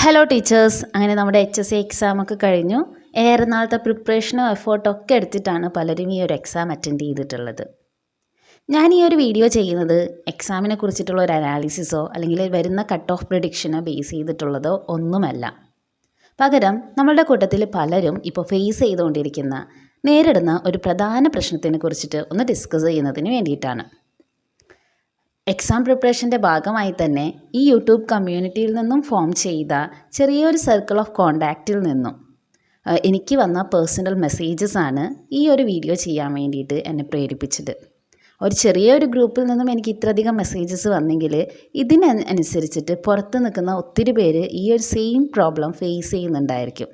Hello teachers, അങ്ങനെ നമ്മുടെ HSC എക്സാമൊക്കെ കഴിഞ്ഞു. ഏറെ നാളത്തെ പ്രിപ്പറേഷനും എഫേർട്ടൊക്കെ എടുത്തിട്ടാണ് പലരും ഈ ഒരു എക്സാം അറ്റൻഡ് ചെയ്തിട്ടുള്ളത്. ഞാൻ ഈ ഒരു വീഡിയോ ചെയ്യുന്നത് എക്സാമിനെ കുറിച്ചിട്ടുള്ള ഒരു അനാലിസിസോ അല്ലെങ്കിൽ വരുന്ന കട്ട് ഓഫ് പ്രിഡിക്ഷനോ ബേസ് ചെയ്തിട്ടുള്ളതോ ഒന്നുമല്ല. പകരം നമ്മളുടെ കൂട്ടത്തിൽ പലരും ഇപ്പോൾ ഫേസ് ചെയ്തുകൊണ്ടിരിക്കുന്ന നേരിടുന്ന ഒരു പ്രധാന പ്രശ്നത്തിനെ കുറിച്ചിട്ട് ഒന്ന് ഡിസ്കസ് ചെയ്യുന്നതിന് വേണ്ടിയിട്ടാണ്. എക്സാം പ്രിപ്പറേഷൻ്റെ ഭാഗമായി തന്നെ ഈ യൂട്യൂബ് കമ്മ്യൂണിറ്റിയിൽ നിന്നും ഫോം ചെയ്ത ചെറിയൊരു സർക്കിൾ ഓഫ് കോണ്ടാക്റ്റിൽ നിന്നും എനിക്ക് വന്ന പേഴ്സണൽ മെസ്സേജസ് ആണ് ഈ ഒരു വീഡിയോ ചെയ്യാൻ വേണ്ടിയിട്ട് എന്നെ പ്രേരിപ്പിച്ചത്. ഒരു ചെറിയൊരു ഗ്രൂപ്പിൽ നിന്നും എനിക്ക് ഇത്രയധികം മെസ്സേജസ് വന്നെങ്കിൽ ഇതിനനുസരിച്ചിട്ട് പുറത്ത് നിൽക്കുന്ന ഒത്തിരി പേര് ഈ ഒരു സെയിം പ്രോബ്ലം ഫേസ് ചെയ്യുന്നുണ്ടായിരിക്കും.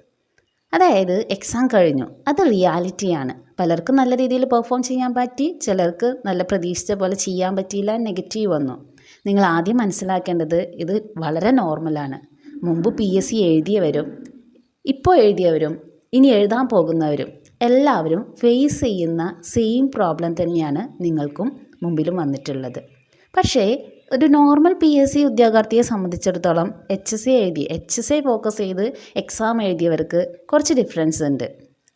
അതായത് എക്സാം കഴിഞ്ഞു, അത് റിയാലിറ്റിയാണ്. പലർക്കും നല്ല രീതിയിൽ പെർഫോം ചെയ്യാൻ പറ്റി, ചിലർക്ക് നല്ല പ്രതീക്ഷിച്ച പോലെ ചെയ്യാൻ പറ്റിയില്ല, നെഗറ്റീവ് വന്നു. നിങ്ങൾ ആദ്യം മനസ്സിലാക്കേണ്ടത് ഇത് വളരെ നോർമലാണ്. മുമ്പ് PSC എഴുതിയവരും ഇപ്പോൾ എഴുതിയവരും ഇനി എഴുതാൻ പോകുന്നവരും എല്ലാവരും ഫേസ് ചെയ്യുന്ന സെയിം പ്രോബ്ലം തന്നെയാണ് നിങ്ങൾക്കും മുമ്പിലും വന്നിട്ടുള്ളത്. പക്ഷേ ഒരു നോർമൽ PSC ഉദ്യോഗാർത്ഥിയെ സംബന്ധിച്ചിടത്തോളം HSC ഫോക്കസ് ചെയ്ത് എക്സാം എഴുതിയവർക്ക് കുറച്ച് ഡിഫറൻസ് ഉണ്ട്.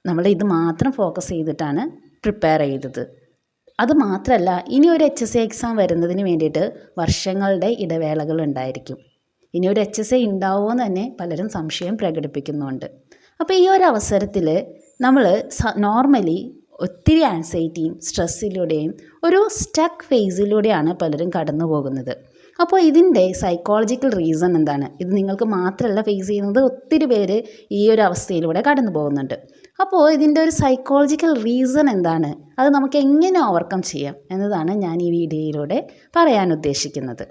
നമ്മൾ ഇത് മാത്രം ഫോക്കസ് ചെയ്തിട്ടാണ് പ്രിപ്പയർ ചെയ്തത്. അത് മാത്രമല്ല, ഇനി ഒരു HSC എക്സാം വരുന്നതിന് വേണ്ടിയിട്ട് വർഷങ്ങളുടെ ഇടവേളകൾ ഉണ്ടായിരിക്കും. ഇനി ഒരു HSC ഉണ്ടാവുമോ എന്ന് തന്നെ പലരും സംശയം പ്രകടിപ്പിക്കുന്നുണ്ട്. അപ്പോൾ ഈ ഒരു അവസരത്തിൽ നമ്മൾ നോർമലി ഒത്തിരി ആൻസൈറ്റിയും സ്ട്രെസ്സിലൂടെയും ഒരു സ്റ്റക്ക് ഫേസിലൂടെയാണ് പലരും കടന്നു പോകുന്നത്. അപ്പോൾ ഇതിൻ്റെ സൈക്കോളജിക്കൽ റീസൺ എന്താണ്? ഇത് നിങ്ങൾക്ക് മാത്രമല്ല ഫേസ് ചെയ്യുന്നത്, ഒത്തിരി പേര് ഈ ഒരു അവസ്ഥയിലൂടെ കടന്നു പോകുന്നുണ്ട്. അപ്പോൾ ഇതിൻ്റെ ഒരു സൈക്കോളജിക്കൽ റീസൺ എന്താണ്, അത് നമുക്ക് എങ്ങനെ ഓവർകം ചെയ്യാം എന്നതാണ് ഞാൻ ഈ വീഡിയോയിലൂടെ പറയാൻ ഉദ്ദേശിക്കുന്നത്.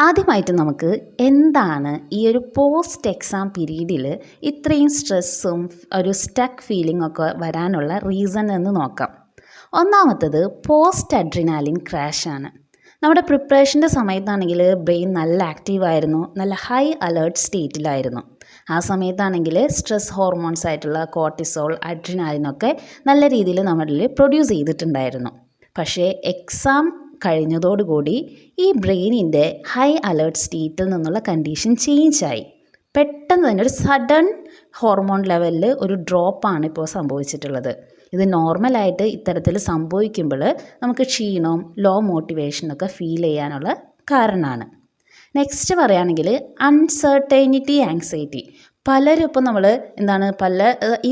ആദ്യമായിട്ട് നമുക്ക് എന്താണ് ഈ ഒരു പോസ്റ്റ് എക്സാം പീരീഡിൽ ഇത്രയും സ്ട്രെസ്സും ഒരു സ്റ്റക്ക് ഫീലിംഗ് ഒക്കെ വരാനുള്ള റീസൺ എന്ന് നോക്കാം. ഒന്നാമത്തത് പോസ്റ്റ് അഡ്രിനാലിൻ ക്രാഷാണ്. നമ്മുടെ പ്രിപ്പറേഷൻ്റെ സമയത്താണെങ്കിൽ ബ്രെയിൻ നല്ല ആക്റ്റീവായിരുന്നു, നല്ല ഹൈ അലേർട്ട് സ്റ്റേറ്റിലായിരുന്നു. ആ സമയത്താണെങ്കിൽ സ്ട്രെസ് ഹോർമോൺസ് ആയിട്ടുള്ള കോർട്ടിസോൾ, അഡ്രിനാലിനൊക്കെ നല്ല രീതിയിൽ നമ്മളിൽ പ്രൊഡ്യൂസ് ചെയ്തിട്ടുണ്ടായിരുന്നു. പക്ഷേ എക്സാം കഴിഞ്ഞതോടുകൂടി ഈ ബ്രെയിനിൻ്റെ ഹൈ അലേർട്ട് സ്റ്റേറ്റിൽ നിന്നുള്ള കണ്ടീഷൻ ചേഞ്ചായി. പെട്ടെന്ന് തന്നെ ഒരു സഡൻ ഹോർമോൺ ലെവലിൽ ഒരു ഡ്രോപ്പാണ് ഇപ്പോൾ സംഭവിച്ചിട്ടുള്ളത്. ഇത് നോർമലായിട്ട് ഇത്തരത്തിൽ സംഭവിക്കുമ്പോൾ നമുക്ക് ക്ഷീണവും ലോ മോട്ടിവേഷനൊക്കെ ഫീൽ ചെയ്യാനുള്ള കാരണമാണ്. നെക്സ്റ്റ് പറയുകയാണെങ്കിൽ അൺസർട്ടൈനിറ്റി, ആങ്സൈറ്റി. പലരും ഇപ്പോൾ നമ്മൾ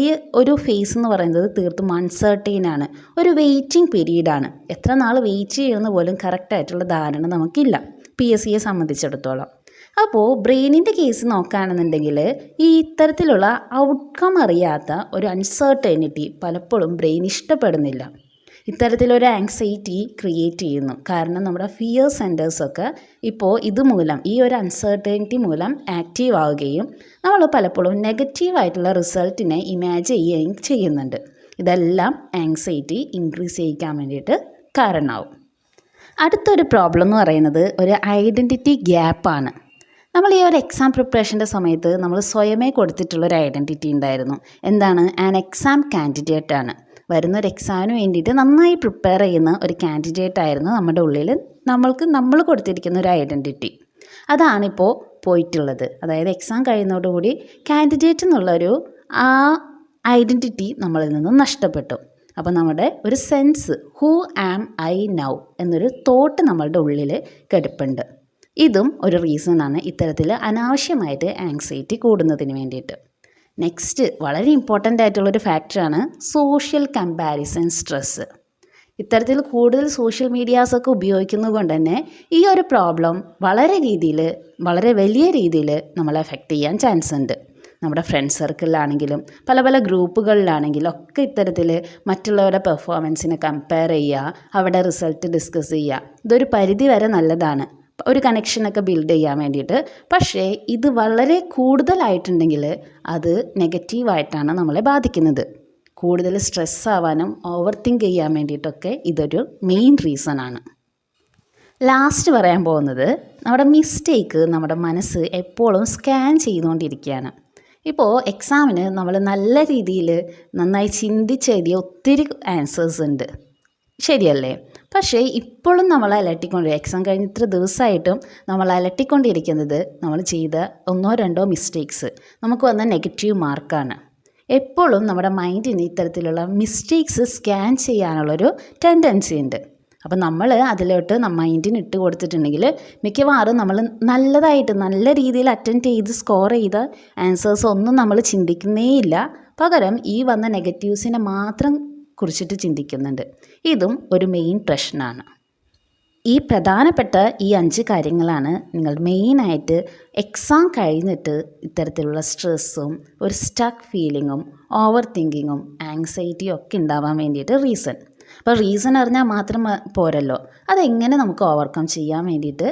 ഈ ഒരു ഫേസ് എന്ന് പറയുന്നത് തീർത്തും അൺസർട്ടൈനാണ്, ഒരു വെയിറ്റിംഗ് പീരീഡാണ്. എത്ര നാൾ വെയിറ്റ് ചെയ്യുമെന്ന് പോലും കറക്റ്റായിട്ടുള്ള ധാരണ നമുക്കില്ല PSCയെ സംബന്ധിച്ചിടത്തോളം. അപ്പോൾ ബ്രെയിനിൻ്റെ കേസ് നോക്കുകയാണെന്നുണ്ടെങ്കിൽ ഈ ഇത്തരത്തിലുള്ള ഔട്ട്കം അറിയാത്ത ഒരു അൺസർട്ടൈനിറ്റി പലപ്പോഴും ബ്രെയിൻ ഇഷ്ടപ്പെടുന്നില്ല. ഇത്തരത്തിലൊരു ആങ്സൈറ്റി ക്രിയേറ്റ് ചെയ്യുന്നു. കാരണം നമ്മുടെ ഫിയർ സെൻറ്റേഴ്സൊക്കെ ഇപ്പോൾ ഇതുമൂലം, ഈ ഒരു അൺസർട്ടൈനിറ്റി മൂലം ആക്റ്റീവ് ആവുകയും നമ്മൾ പലപ്പോഴും നെഗറ്റീവായിട്ടുള്ള റിസൾട്ടിനെ ഇമാജിൻ ചെയ്യുകയും ചെയ്യുന്നുണ്ട്. ഇതെല്ലാം ആങ്സൈറ്റി ഇൻക്രീസ് ചെയ്യിക്കാൻ വേണ്ടിയിട്ട് കാരണമാവും. അടുത്തൊരു പ്രോബ്ലം എന്ന് പറയുന്നത് ഒരു ഐഡൻറ്റിറ്റി ഗ്യാപ്പാണ്. നമ്മൾ ഈ ഒരു എക്സാം പ്രിപ്പറേഷൻ്റെ സമയത്ത് നമ്മൾ സ്വയമേ കൊടുത്തിട്ടുള്ളൊരു ഐഡൻറ്റിറ്റി ഉണ്ടായിരുന്നു. എന്താണ്? ആൻ എക്സാം കാൻഡിഡേറ്റ് ആണ്. വരുന്നൊരു എക്സാമിന് വേണ്ടിയിട്ട് നന്നായി പ്രിപ്പയർ ചെയ്യുന്ന ഒരു കാൻഡിഡേറ്റ് ആയിരുന്നു നമ്മുടെ ഉള്ളിൽ നമ്മൾ കൊടുത്തിരിക്കുന്ന ഒരു ഐഡൻറ്റിറ്റി. അതാണിപ്പോൾ പോയിട്ടുള്ളത്. അതായത് എക്സാം കഴിയുന്നതോടുകൂടി കാൻഡിഡേറ്റ് എന്നുള്ളൊരു ആ ഐഡൻറ്റിറ്റി നമ്മളിൽ നിന്നും നഷ്ടപ്പെട്ടു. അപ്പോൾ നമ്മുടെ ഒരു sense, who am I now എന്നൊരു തോട്ട് നമ്മളുടെ ഉള്ളിൽ കിടപ്പുണ്ട്. ഇതും ഒരു റീസണാണ് ഇത്തരത്തിൽ അനാവശ്യമായിട്ട് ആങ്സൈറ്റി കൂടുന്നതിന് വേണ്ടിയിട്ട്. നെക്സ്റ്റ് വളരെ ഇമ്പോർട്ടൻ്റ് ആയിട്ടുള്ളൊരു ഫാക്ടറാണ് സോഷ്യൽ കമ്പാരിസൺ സ്ട്രെസ്സ്. ഇത്തരത്തിൽ കൂടുതൽ സോഷ്യൽ മീഡിയാസൊക്കെ ഉപയോഗിക്കുന്നത് കൊണ്ട് തന്നെ ഈ ഒരു പ്രോബ്ലം വളരെ വലിയ രീതിയിൽ നമ്മളെ എഫക്റ്റ് ചെയ്യാൻ ചാൻസ് ഉണ്ട്. നമ്മുടെ ഫ്രണ്ട് സർക്കിളിലാണെങ്കിലും പല ഗ്രൂപ്പുകളിലാണെങ്കിലും ഒക്കെ ഇത്തരത്തിൽ മറ്റുള്ളവരുടെ പെർഫോമൻസിനെ കമ്പയർ ചെയ്യുക, അവിടെ റിസൾട്ട് ഡിസ്കസ് ചെയ്യുക. ഇതൊരു പരിധി വരെ നല്ലതാണ്, ഒരു കണക്ഷനൊക്കെ ബിൽഡ് ചെയ്യാൻ വേണ്ടിയിട്ട്. പക്ഷേ ഇത് വളരെ കൂടുതലായിട്ടുണ്ടെങ്കിൽ അത് നെഗറ്റീവായിട്ടാണ് നമ്മളെ ബാധിക്കുന്നത്. കൂടുതൽ സ്ട്രെസ് ആവാനും ഓവർ തിങ്ക് ചെയ്യാൻ വേണ്ടിയിട്ടൊക്കെ ഇതൊരു മെയിൻ റീസണാണ്. ലാസ്റ്റ് പറയാൻ പോകുന്നത് നമ്മുടെ മിസ്റ്റേക്ക് നമ്മുടെ മനസ്സ് എപ്പോഴും സ്കാൻ ചെയ്തുകൊണ്ടിരിക്കുകയാണ്. ഇപ്പോൾ എക്സാമിന് നമ്മൾ നല്ല രീതിയിൽ നന്നായി ചിന്തിച്ചെഴുതിയ ഒത്തിരി ആൻസേഴ്സ് ഉണ്ട്. ശരിയല്ലേ? പക്ഷേ ഇപ്പോഴും നമ്മൾ എക്സാം കഴിഞ്ഞ് ഇത്ര ദിവസമായിട്ടും നമ്മൾ അലട്ടിക്കൊണ്ടിരിക്കുന്നത് നമ്മൾ ചെയ്ത ഒന്നോ രണ്ടോ മിസ്റ്റേക്സ് നമുക്ക് വന്ന നെഗറ്റീവ് മാർക്കാണ്. എപ്പോഴും നമ്മുടെ മൈൻഡിന് ഇത്തരത്തിലുള്ള മിസ്റ്റേക്സ് സ്കാൻ ചെയ്യാനുള്ളൊരു ടെൻഡൻസി ഉണ്ട്. അപ്പോൾ നമ്മൾ അതിലോട്ട് മൈൻഡിന് ഇട്ട് കൊടുത്തിട്ടുണ്ടെങ്കിൽ മിക്കവാറും നമ്മൾ നല്ലതായിട്ട് നല്ല രീതിയിൽ അറ്റൻഡ് ചെയ്ത് സ്കോർ ചെയ്ത ആൻസേഴ്സ് ഒന്നും നമ്മൾ ചിന്തിക്കുന്നേയില്ല. പകരം ഈ വന്ന നെഗറ്റീവ്സിനെ മാത്രം കുറിച്ചിട്ട് ചിന്തിക്കുന്നുണ്ട്. ഇതും ഒരു മെയിൻ പ്രശ്നമാണ്. ഈ പ്രധാനപ്പെട്ട ഈ 5 കാര്യങ്ങളാണ് നിങ്ങൾ മെയിനായിട്ട് എക്സാം കഴിഞ്ഞിട്ട് ഇത്തരത്തിലുള്ള സ്ട്രെസ്സും ഒരു സ്റ്റക്ക് ഫീലിങ്ങും ഓവർ തിങ്കിങ്ങും ആങ്സൈറ്റിയും ഒക്കെ ഉണ്ടാവാൻ വേണ്ടിയിട്ട് റീസൺ. അപ്പോൾ റീസൺ അറിഞ്ഞാൽ മാത്രം പോരല്ലോ, അതെങ്ങനെ നമുക്ക് ഓവർകം ചെയ്യാൻ വേണ്ടിയിട്ട്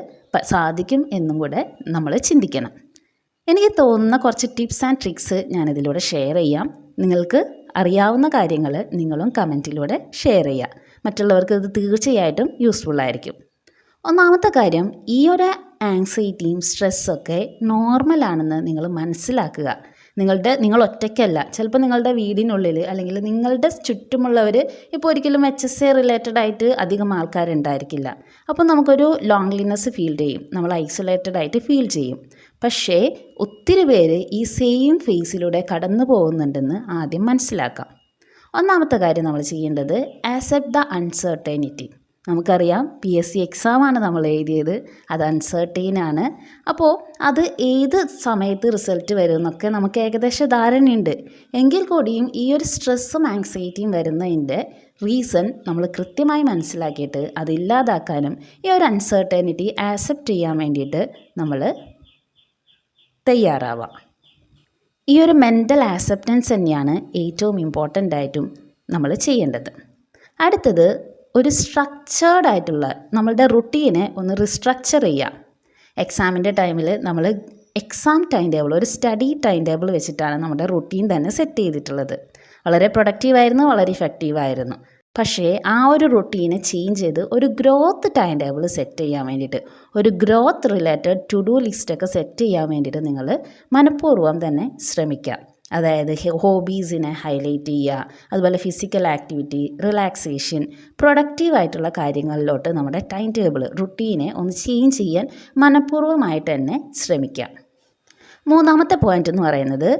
സാധിക്കും എന്നും കൂടെ നമ്മൾ ചിന്തിക്കണം. എനിക്ക് തോന്നുന്ന കുറച്ച് ടിപ്സ് ആൻഡ് ട്രിക്സ് ഞാനിതിലൂടെ ഷെയർ ചെയ്യാം. നിങ്ങൾക്ക് അറിയാവുന്ന കാര്യങ്ങൾ നിങ്ങളും കമൻറ്റിലൂടെ ഷെയർ ചെയ്യുക. മറ്റുള്ളവർക്ക് ഇത് തീർച്ചയായിട്ടും യൂസ്ഫുള്ളായിരിക്കും. ഒന്നാമത്തെ കാര്യം, ഈ ഒരു ആങ്സൈറ്റിയും സ്ട്രെസ്സൊക്കെ നോർമലാണെന്ന് നിങ്ങൾ മനസ്സിലാക്കുക. നിങ്ങൾ ഒറ്റയ്ക്കല്ല. ചിലപ്പോൾ നിങ്ങളുടെ വീടിനുള്ളിൽ അല്ലെങ്കിൽ നിങ്ങളുടെ ചുറ്റുമുള്ളവർ ഇപ്പോൾ ഒരിക്കലും HSA റിലേറ്റഡ് ആയിട്ട് അധികം ആൾക്കാരുണ്ടായിരിക്കില്ല. അപ്പോൾ നമുക്കൊരു ലോൺലിനെസ് ഫീൽ ചെയ്യും, നമ്മൾ ഐസൊലേറ്റഡ് ആയിട്ട് ഫീൽ ചെയ്യും. പക്ഷേ ഒത്തിരി പേര് ഈ സെയിം ഫേസിലൂടെ കടന്നു പോകുന്നുണ്ടെന്ന് ആദ്യം മനസ്സിലാക്കാം. ഒന്നാമത്തെ കാര്യം നമ്മൾ ചെയ്യേണ്ടത് ആക്സെപ്റ്റ് ദ അൺസർട്ടനിറ്റി. നമുക്കറിയാം PSC എക്സാമാണ് നമ്മൾ എഴുതിയത്, അത് അൺസർട്ടൈനാണ്. അപ്പോൾ അത് ഏത് സമയത്ത് റിസൾട്ട് വരും എന്നൊക്കെ നമുക്ക് ഏകദേശം ധാരണയുണ്ട്. എങ്കിൽ കൂടിയും ഈ ഒരു സ്ട്രെസ്സും ആങ്സൈറ്റിയും വരുന്നതിൻ്റെ റീസൺ നമ്മൾ കൃത്യമായി മനസ്സിലാക്കിയിട്ട് അതില്ലാതാക്കാനും ഈ ഒരു അൺസർട്ടനിറ്റി ആക്സെപ്റ്റ് ചെയ്യാൻ വേണ്ടിയിട്ട് നമ്മൾ തയ്യാറാവാം. ഈ ഒരു മെൻ്റൽ ആക്സെപ്റ്റൻസ് തന്നെയാണ് ഏറ്റവും ഇമ്പോർട്ടൻ്റ് ആയിട്ടും നമ്മൾ ചെയ്യേണ്ടത്. അടുത്തത്, ഒരു സ്ട്രക്ചേർഡ് ആയിട്ടുള്ള നമ്മളുടെ റുട്ടീനെ ഒന്ന് റിസ്ട്രക്ചർ ചെയ്യുക. എക്സാമിൻ്റെ ടൈമിൽ നമ്മൾ എക്സാം ടൈം ടേബിൾ, ഒരു സ്റ്റഡി ടൈം ടേബിൾ വെച്ചിട്ടാണ് നമ്മുടെ റുട്ടീൻ തന്നെ സെറ്റ് ചെയ്തിട്ടുള്ളത്. വളരെ പ്രൊഡക്റ്റീവായിരുന്നു, വളരെ ഇഫക്റ്റീവായിരുന്നു. പക്ഷേ ആ ഒരു റുട്ടീനെ ചേഞ്ച് ചെയ്ത് ഒരു ഗ്രോത്ത് ടൈം ടേബിൾ സെറ്റ് ചെയ്യാൻ വേണ്ടിയിട്ട്, ഒരു ഗ്രോത്ത് റിലേറ്റഡ് ടു ഡു ലിസ്റ്റൊക്കെ സെറ്റ് ചെയ്യാൻ വേണ്ടിയിട്ട് നിങ്ങൾ മനഃപൂർവ്വം തന്നെ ശ്രമിക്കുക. അതായത് ഹോബീസിനെ ഹൈലൈറ്റ് ചെയ്യുക, അതുപോലെ ഫിസിക്കൽ ആക്ടിവിറ്റി, റിലാക്സേഷൻ, പ്രൊഡക്റ്റീവായിട്ടുള്ള കാര്യങ്ങളിലോട്ട് നമ്മുടെ ടൈം ടേബിൾ റുട്ടീനെ ഒന്ന് ചേഞ്ച് ചെയ്യാൻ മനഃപൂർവ്വമായിട്ട് തന്നെ ശ്രമിക്കുക. മൂന്നാമത്തെ പോയിൻ്റ് എന്ന് പറയുന്നത്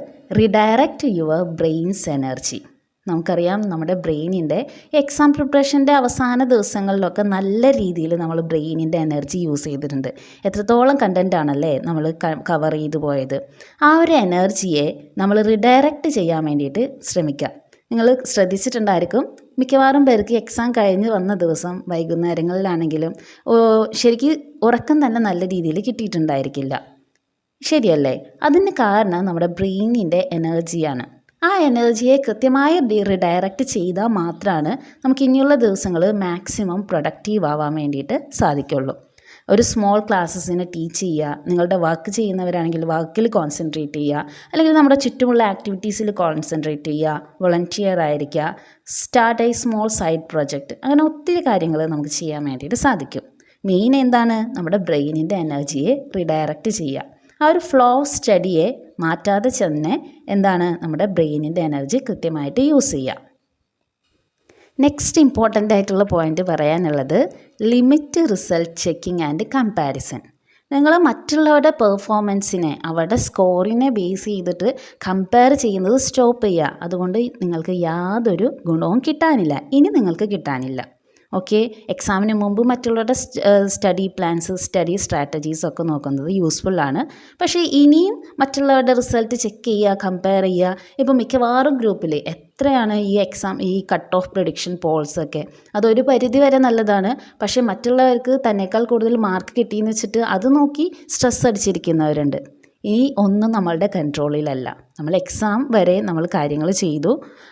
റീഡയറക്റ്റ് യുവർ ബ്രെയിൻസ് എനർജി. നമുക്കറിയാം നമ്മുടെ ബ്രെയിനിൻ്റെ എക്സാം പ്രിപ്പറേഷൻ്റെ അവസാന ദിവസങ്ങളിലൊക്കെ നല്ല രീതിയിൽ നമ്മൾ ബ്രെയിനിൻ്റെ എനർജി യൂസ് ചെയ്തിട്ടുണ്ട്. എത്രത്തോളം കണ്ടൻ്റ് ആണല്ലേ നമ്മൾ കവർ ചെയ്തു പോയത്. ആ ഒരു എനർജിയെ നമ്മൾ റീഡയറക്റ്റ് ചെയ്യാൻ വേണ്ടിയിട്ട് ശ്രമിക്കുക. നിങ്ങൾ ശ്രദ്ധിച്ചിട്ടുണ്ടായിരിക്കും, മിക്കവാറും പേർക്ക് എക്സാം കഴിഞ്ഞ് വന്ന ദിവസം വൈകുന്നേരങ്ങളിലാണെങ്കിലും ശരിക്കും ഉറക്കം തന്നെ നല്ല രീതിയിൽ കിട്ടിയിട്ടുണ്ടായിരിക്കില്ല. ശരിയല്ലേ? അതിന് കാരണം നമ്മുടെ ബ്രെയിനിൻ്റെ എനർജിയാണ്. ആ എനർജിയെ കൃത്യമായി റീഡയറക്റ്റ് ചെയ്താൽ മാത്രമാണ് നമുക്ക് ഇനിയുള്ള ദിവസങ്ങൾ മാക്സിമം പ്രൊഡക്റ്റീവ് ആവാൻ വേണ്ടിയിട്ട് സാധിക്കുള്ളൂ. ഒരു സ്മോൾ ക്ലാസ്സസിനെ ടീച്ച് ചെയ്യുക, നിങ്ങളുടെ വർക്ക് ചെയ്യുന്നവരാണെങ്കിൽ വർക്കിൽ കോൺസെൻട്രേറ്റ് ചെയ്യുക, അല്ലെങ്കിൽ നമ്മുടെ ചുറ്റുമുള്ള ആക്ടിവിറ്റീസിൽ കോൺസെൻട്രേറ്റ് ചെയ്യുക, വോളണ്ടിയർ ആയിരിക്കുക, start A small side project, അങ്ങനെ ഒത്തിരി കാര്യങ്ങൾ നമുക്ക് ചെയ്യാൻ വേണ്ടിയിട്ട് സാധിക്കും. മെയിൻ എന്താണ്? നമ്മുടെ ബ്രെയിനിൻ്റെ എനർജിയെ റീഡയറക്റ്റ് ചെയ്യുക. ആ ഒരു ഫ്ലോ സ്റ്റഡിയെ മാറ്റാതെ തന്നെ എന്താണ് നമ്മുടെ ബ്രെയിനിൻ്റെ എനർജി കൃത്യമായിട്ട് യൂസ് ചെയ്യുക. നെക്സ്റ്റ് ഇമ്പോർട്ടൻ്റ് ആയിട്ടുള്ള പോയിൻ്റ് പറയാനുള്ളത് limit result checking and comparison. നിങ്ങൾ മറ്റുള്ളവരുടെ പെർഫോമൻസിനെ, അവരുടെ സ്കോറിനെ ബേസ് ചെയ്തിട്ട് കമ്പയർ ചെയ്യുന്നത് സ്റ്റോപ്പ് ചെയ്യുക. അതുകൊണ്ട് നിങ്ങൾക്ക് യാതൊരു ഗുണവും കിട്ടാനില്ല, ഇനി നിങ്ങൾക്ക് കിട്ടാനില്ല. ഓക്കെ, എക്സാമിന് മുമ്പ് മറ്റുള്ളവരുടെ സ്റ്റഡി പ്ലാൻസ്, സ്റ്റഡി സ്ട്രാറ്റജീസ് ഒക്കെ നോക്കുന്നത് യൂസ്ഫുള്ളാണ്. പക്ഷേ ഇനിയും മറ്റുള്ളവരുടെ റിസൾട്ട് ചെക്ക് ചെയ്യുക, കമ്പയർ ചെയ്യുക. ഇപ്പോൾ മിക്കവാറും ഗ്രൂപ്പിൽ എത്രയാണ് ഈ എക്സാം, ഈ കട്ട് ഓഫ് പ്രഡിക്ഷൻ പോൾസൊക്കെ, അതൊരു പരിധി വരെ നല്ലതാണ്. പക്ഷേ മറ്റുള്ളവർക്ക് തന്നേക്കാൾ കൂടുതൽ മാർക്ക് കിട്ടിയെന്ന് വെച്ചിട്ട് അത് നോക്കി സ്ട്രെസ് അടിച്ചിരിക്കുന്നവരുണ്ട്. ഇനി ഒന്നും നമ്മളുടെ കൺട്രോളിലല്ല. നമ്മൾ എക്സാം വരെ നമ്മൾ കാര്യങ്ങൾ ചെയ്തു.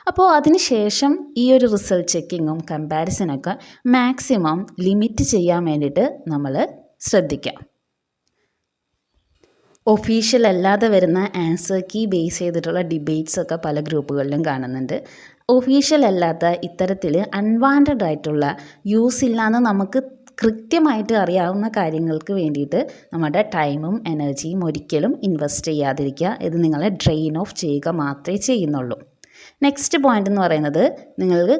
അപ്പോൾ അതിന് ശേഷം ഈ ഒരു റിസൾട്ട് ചെക്കിങ്ങും കമ്പാരിസനൊക്കെ മാക്സിമം ലിമിറ്റ് ചെയ്യാൻ വേണ്ടിയിട്ട് നമ്മൾ ശ്രദ്ധിക്കാം. ഒഫീഷ്യൽ അല്ലാതെ വരുന്ന ആൻസർ കീ ബേസ് ചെയ്തിട്ടുള്ള ഡിബേറ്റ്സൊക്കെ പല ഗ്രൂപ്പുകളിലും കാണുന്നുണ്ട്. ഒഫീഷ്യൽ അല്ലാത്ത ഇത്തരത്തിൽ അൺവാണ്ടഡ് ആയിട്ടുള്ള യൂസ് ഇല്ലാന്ന് നമുക്ക് കൃത്യമായിട്ട് അറിയാവുന്ന കാര്യങ്ങൾക്ക് വേണ്ടിയിട്ട് നമ്മുടെ ടൈമും എനർജിയും ഒരിക്കലും ഇൻവെസ്റ്റ് ചെയ്യാതിരിക്കുക. ഇത് നിങ്ങളെ ഡ്രെയിൻ ഓഫ് ചെയ്യുക മാത്രമേ ചെയ്യുന്നുള്ളൂ. നെക്സ്റ്റ് പോയിൻ്റ് എന്ന് പറയുന്നത് നിങ്ങൾക്ക്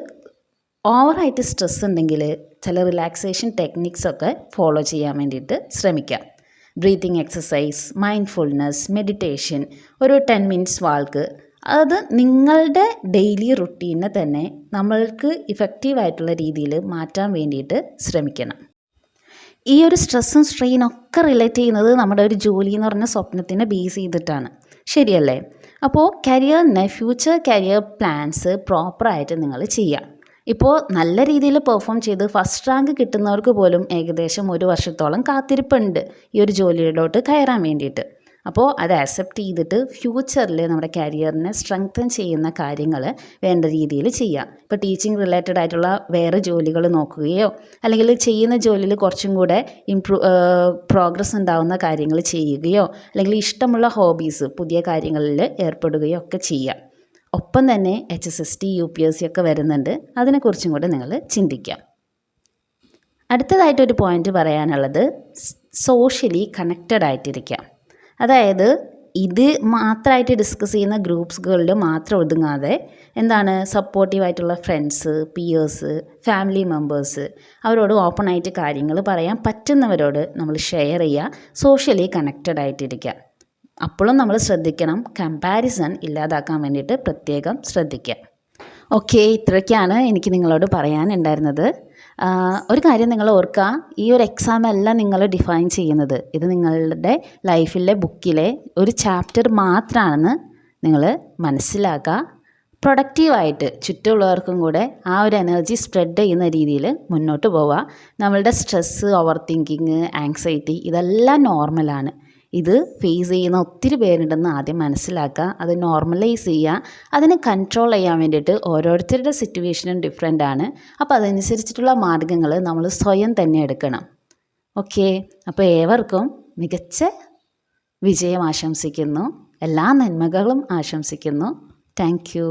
ഓവറായിട്ട് സ്ട്രെസ് ഉണ്ടെങ്കിൽ ചില റിലാക്സേഷൻ ടെക്നിക്സൊക്കെ ഫോളോ ചെയ്യാൻ വേണ്ടിയിട്ട് ശ്രമിക്കാം. ബ്രീത്തിങ് എക്സസൈസ്, മൈൻഡ്ഫുൾനെസ്, മെഡിറ്റേഷൻ, ഒരു 10 മിനിറ്റ്സ് വാൾക്ക്, അത് നിങ്ങളുടെ ഡെയിലി റുട്ടീനെ തന്നെ നമ്മൾക്ക് ഇഫക്റ്റീവായിട്ടുള്ള രീതിയിൽ മാറ്റാൻ വേണ്ടിയിട്ട് ശ്രമിക്കണം. ഈ ഒരു സ്ട്രെസ്സും സ്ട്രെയിനും ഒക്കെ റിലേറ്റ് ചെയ്യുന്നത് നമ്മുടെ ഒരു ജോലി എന്ന് പറഞ്ഞ സ്വപ്നത്തിനെ ബേസ് ചെയ്തിട്ടാണ്. ശരിയല്ലേ? അപ്പോൾ കരിയറിനെ, ഫ്യൂച്ചർ കരിയർ പ്ലാൻസ് പ്രോപ്പറായിട്ട് നിങ്ങൾ ചെയ്യുക. ഇപ്പോൾ നല്ല രീതിയിൽ പെർഫോം ചെയ്ത് ഫസ്റ്റ് റാങ്ക് കിട്ടുന്നവർക്ക് പോലും ഏകദേശം 1 വർഷത്തോളം കാത്തിരിപ്പുണ്ട് ഈ ഒരു ജോലിയിലോട്ട് കയറാൻ വേണ്ടിയിട്ട്. അപ്പോൾ അത് ആക്സെപ്റ്റ് ചെയ്തിട്ട് ഫ്യൂച്ചറിൽ നമ്മുടെ കരിയറിനെ സ്ട്രെങ്തൻ ചെയ്യുന്ന കാര്യങ്ങൾ വേണ്ട രീതിയിൽ ചെയ്യുക. ഇപ്പോൾ ടീച്ചിങ് റിലേറ്റഡ് ആയിട്ടുള്ള വേറെ ജോലികൾ നോക്കുകയോ അല്ലെങ്കിൽ ചെയ്യുന്ന ജോലിയിൽ കുറച്ചും കൂടെ പ്രോഗ്രസ് ഉണ്ടാവുന്ന കാര്യങ്ങൾ ചെയ്യുകയോ അല്ലെങ്കിൽ ഇഷ്ടമുള്ള ഹോബീസ്, പുതിയ കാര്യങ്ങളിൽ ഏർപ്പെടുകയോ ഒക്കെ ചെയ്യുക. ഒപ്പം തന്നെ HSST, UPSC ഒക്കെ വരുന്നുണ്ട്, അതിനെക്കുറിച്ചും കൂടെ നിങ്ങൾ ചിന്തിക്കുക. അടുത്തതായിട്ടൊരു പോയിന്റ് പറയാനുള്ളത് സോഷ്യലി കണക്റ്റഡ് ആയിട്ടിരിക്കുക. അതായത് ഇത് മാത്രമായിട്ട് ഡിസ്കസ് ചെയ്യുന്ന ഗ്രൂപ്പ്സുകളിൽ മാത്രം ഒതുങ്ങാതെ എന്താണ് സപ്പോർട്ടീവായിട്ടുള്ള ഫ്രണ്ട്സ്, പിയേഴ്സ്, ഫാമിലി മെമ്പേഴ്സ്, അവരോട് ഓപ്പണായിട്ട് കാര്യങ്ങൾ പറയാൻ പറ്റുന്നവരോട് നമ്മൾ ഷെയർ ചെയ്യുക. സോഷ്യലി കണക്റ്റഡ് ആയിട്ടിരിക്കുക. അപ്പോഴും നമ്മൾ ശ്രദ്ധിക്കണം, കമ്പാരിസൺ ഇല്ലാതാക്കാൻ വേണ്ടിയിട്ട് പ്രത്യേകം ശ്രദ്ധിക്കുക. ഓക്കെ, ഇത്രയൊക്കെയാണ് എനിക്ക് നിങ്ങളോട് പറയാനുണ്ടായിരുന്നത്. ഒരു കാര്യം നിങ്ങൾ ഓർക്കുക, ഈ ഒരു എക്സാം അല്ല നിങ്ങൾ ഡിഫൈൻ ചെയ്യുന്നത്. ഇത് നിങ്ങളുടെ ലൈഫിലെ ബുക്കിലെ ഒരു ചാപ്റ്റർ മാത്രമാണെന്ന് നിങ്ങൾ മനസ്സിലാക്കുക. പ്രൊഡക്റ്റീവായിട്ട് ചുറ്റുമുള്ളവർക്കും കൂടെ ആ ഒരു എനർജി സ്പ്രെഡ് ചെയ്യുന്ന രീതിയിൽ മുന്നോട്ട് പോവുക. നമ്മളുടെ സ്ട്രെസ്സ്, ഓവർ തിങ്കിങ്, ആങ്സൈറ്റി ഇതെല്ലാം നോർമലാണ്. ഇത് ഫേസ് ചെയ്യുന്ന ഒത്തിരി പേരുണ്ടെന്ന് ആദ്യം മനസ്സിലാക്കുക. അത് നോർമലൈസ് ചെയ്യുക. അതിനെ കൺട്രോൾ ചെയ്യാൻ വേണ്ടിയിട്ട് ഓരോരുത്തരുടെ സിറ്റുവേഷനും ഡിഫറെൻ്റ് ആണ്. അപ്പോൾ അതനുസരിച്ചിട്ടുള്ള മാർഗ്ഗങ്ങൾ നമ്മൾ സ്വയം തന്നെ എടുക്കണം. ഓക്കെ, അപ്പോൾ ഏവർക്കും മികച്ച വിജയം ആശംസിക്കുന്നു. എല്ലാ നന്മകളും ആശംസിക്കുന്നു. Thank you.